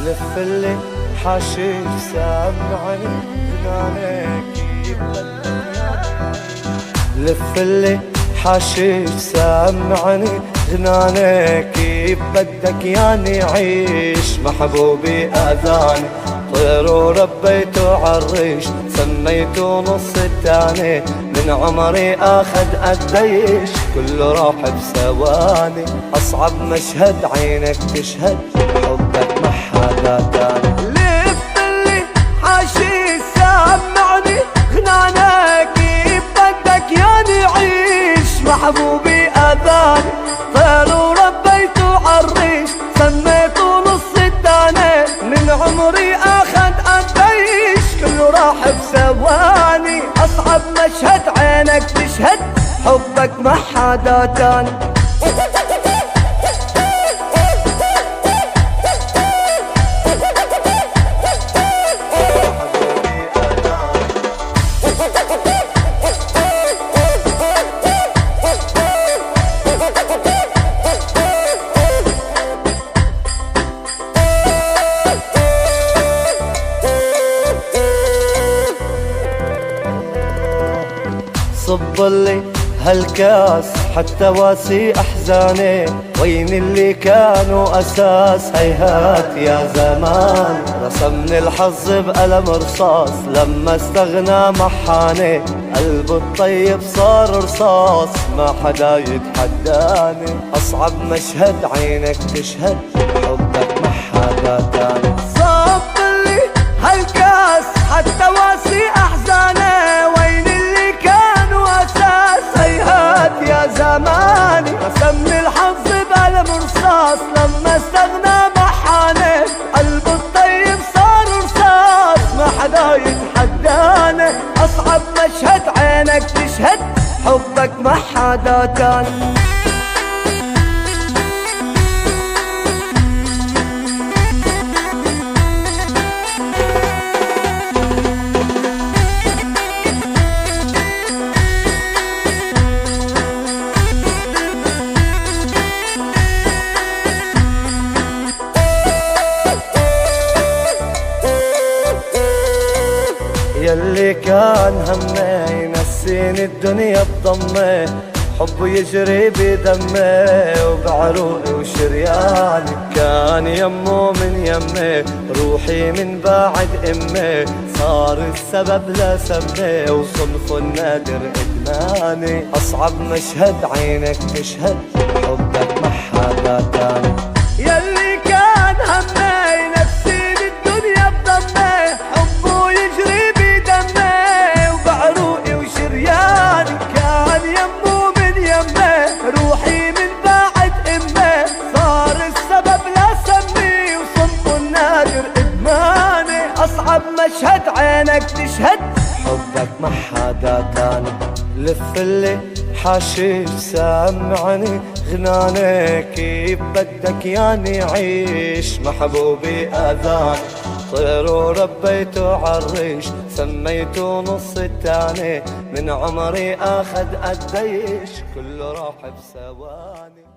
لف اللي حاشيش سامعني غنانك لف اللي حاشيش سامعني غنانك بدك ياني عيش محبوبي اذاني طير وربيته عالريش سميته نص التاني من عمري اخذ قديش كله راح بثواني اصعب مشهد عينك تشهد حبك ما حدا تاني لف اللي حاشي سامعني غنانك بدك ياني عيش محبوبي اذاني طير وربيته عالريش سميته نص التاني من عمري اخذ قديش كله راح بثواني اصعب مشهد عينك تشهد حبك ما حدا تاني صب لي هالكاس حتى واسي احزاني وين اللي كانوا اساس هيهات يا زمان رسمني الحظ بقلم رصاص لما استغنى محاني قلبه الطيب صار رصاص ما حدا يتحداني اصعب مشهد عينك تشهد حبك ما حدا تاني صب لي هالكاس حتى واسي احزاني وين اللي كانوا اساس هيهات يا زماني رسمني الحظ بقلم رصاص لما استغنى محاني قلبه الطيب صار رصاص ما حدا يتحداني اصعب مشهد عينك تشهد حبك ما حدا تاني يلي كان همي ينسيني الدنيا بضمي حبه يجري بدمي وبعروقي وشرياني كان يمه من يمي روحي من بعد امي صار السبب لسمي وصنفه النادر ادماني اصعب مشهد عينك تشهد حبك ما حدا تاني يلي كان همي ينسيني الدنيا بضمي حبه يجري بدمي وبعروقي وشرياني كان يمه من يمي روحي من بعد امي صار السبب لسمي وصنفه النادر ادماني اصعب مشهد عينك تشهد حبك ما حدا تاني لف اللي حاشيش سامعني غنانك بدك ياني عيش محبوبي اذاني طير وربيته عالريش سميته نص التاني من عمري اخذ قديش كله راح بثواني